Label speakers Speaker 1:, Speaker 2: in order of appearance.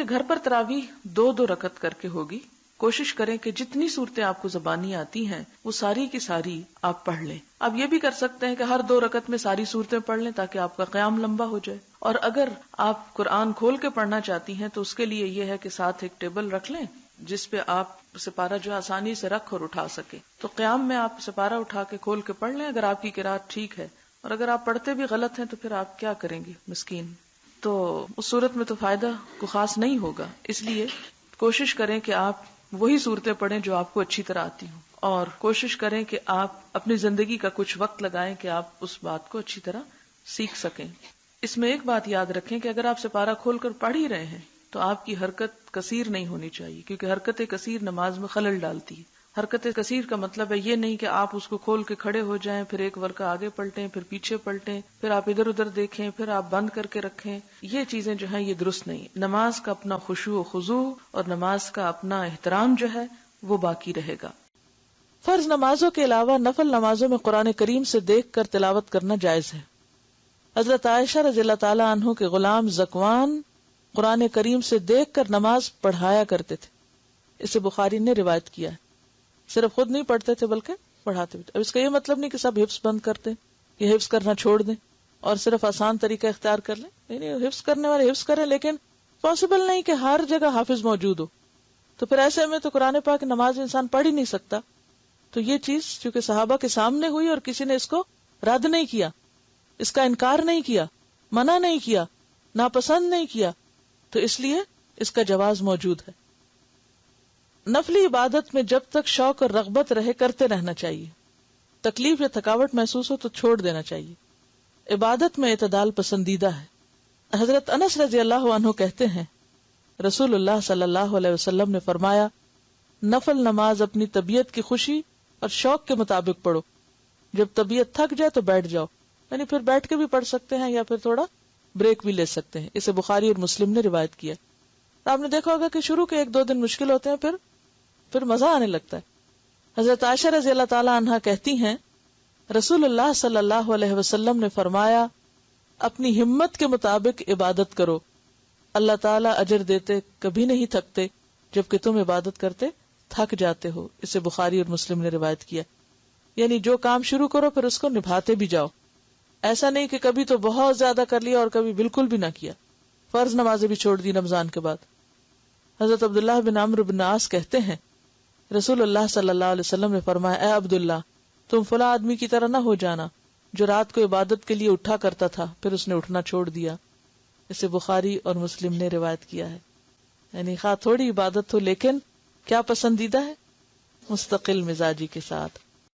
Speaker 1: گھر پر تراویح 2-2 رکعت کر کے ہوگی. کوشش کریں کہ جتنی صورتیں آپ کو زبانی آتی ہیں وہ ساری کی ساری آپ پڑھ لیں. آپ یہ بھی کر سکتے ہیں کہ ہر 2 رکعت میں ساری صورتیں پڑھ لیں تاکہ آپ کا قیام لمبا ہو جائے. اور اگر آپ قرآن کھول کے پڑھنا چاہتی ہیں تو اس کے لیے یہ ہے کہ ساتھ ایک ٹیبل رکھ لیں جس پہ آپ سپارہ جو آسانی سے رکھ اور اٹھا سکیں. تو قیام میں آپ سپارہ اٹھا کے کھول کے پڑھ لیں اگر آپ کی قرات ٹھیک ہے. اور اگر آپ پڑھتے بھی غلط ہیں تو پھر آپ کیا کریں گے مسکین. تو اس صورت میں تو فائدہ کو خاص نہیں ہوگا. اس لیے کوشش کریں کہ آپ وہی صورتیں پڑھیں جو آپ کو اچھی طرح آتی ہوں، اور کوشش کریں کہ آپ اپنی زندگی کا کچھ وقت لگائیں کہ آپ اس بات کو اچھی طرح سیکھ سکیں. اس میں ایک بات یاد رکھیں کہ اگر آپ سپارہ کھول کر پڑھ ہی رہے ہیں تو آپ کی حرکت کثیر نہیں ہونی چاہیے، کیونکہ حرکت کثیر نماز میں خلل ڈالتی ہے. حرکت کثیر کا مطلب ہے یہ نہیں کہ آپ اس کو کھول کے کھڑے ہو جائیں، پھر ایک ورقہ آگے پلٹیں، پھر پیچھے پلٹیں، پھر آپ ادھر ادھر دیکھیں، پھر آپ بند کر کے رکھیں. یہ چیزیں جو ہیں یہ درست نہیں. نماز کا اپنا خشوع و خضوع اور نماز کا اپنا احترام جو ہے وہ باقی رہے گا. فرض نمازوں کے علاوہ نفل نمازوں میں قرآن کریم سے دیکھ کر تلاوت کرنا جائز ہے. حضرت عائشہ رضی اللہ تعالی عنہ کے غلام ذکوان قرآن کریم سے دیکھ کر نماز پڑھایا کرتے تھے. اسے بخاری نے روایت کیا ہے. صرف خود نہیں پڑھتے تھے بلکہ پڑھاتے بھی. اب اس کا یہ مطلب نہیں کہ سب حفظ بند کرتے یا حفظ کرنا چھوڑ دیں اور صرف آسان طریقہ اختیار کر لیں. نہیں، حفظ کرنے والے حفظ کریں، لیکن پاسبل نہیں کہ ہر جگہ حافظ موجود ہو. تو پھر ایسے میں تو قرآن پاک نماز انسان پڑھ ہی نہیں سکتا. تو یہ چیز چونکہ صحابہ کے سامنے ہوئی اور کسی نے اس کو رد نہیں کیا، اس کا انکار نہیں کیا، منع نہیں کیا، ناپسند نہیں کیا، تو اس لیے اس کا جواز موجود ہے. نفلی عبادت میں جب تک شوق اور رغبت رہے کرتے رہنا چاہیے. تکلیف یا تھکاوٹ محسوس ہو تو چھوڑ دینا چاہیے. عبادت میں اعتدال پسندیدہ ہے. حضرت انس رضی اللہ عنہ کہتے ہیں رسول اللہ صلی اللہ علیہ وسلم نے فرمایا، نفل نماز اپنی طبیعت کی خوشی اور شوق کے مطابق پڑھو. جب طبیعت تھک جائے تو بیٹھ جاؤ، یعنی پھر بیٹھ کے بھی پڑھ سکتے ہیں یا پھر تھوڑا بریک بھی لے سکتے ہیں. اسے بخاری اور مسلم نے روایت کیا. آپ نے دیکھا ہوگا کہ شروع کے 1-2 دن مشکل ہوتے ہیں، پھر مزہ آنے لگتا ہے. حضرت عائشہ رضی اللہ تعالی عنہا کہتی ہیں رسول اللہ صلی اللہ علیہ وسلم نے فرمایا، اپنی ہمت کے مطابق عبادت کرو، اللہ تعالیٰ اجر دیتے کبھی نہیں تھکتے جبکہ تم عبادت کرتے تھک جاتے ہو. اسے بخاری اور مسلم نے روایت کیا. یعنی جو کام شروع کرو پھر اس کو نبھاتے بھی جاؤ. ایسا نہیں کہ کبھی تو بہت زیادہ کر لیا اور کبھی بالکل بھی نہ کیا. فرض نمازیں بھی چھوڑ دی رمضان کے بعد. حضرت عبداللہ بن عمرو بن عاص کہتے ہیں رسول اللہ صلی اللہ علیہ وسلم نے فرمایا، اے عبداللہ، تم فلاں آدمی کی طرح نہ ہو جانا جو رات کو عبادت کے لیے اٹھا کرتا تھا پھر اس نے اٹھنا چھوڑ دیا. اسے بخاری اور مسلم نے روایت کیا ہے. یعنی خواہ تھوڑی عبادت ہو لیکن کیا پسندیدہ ہے؟ مستقل مزاجی کے ساتھ.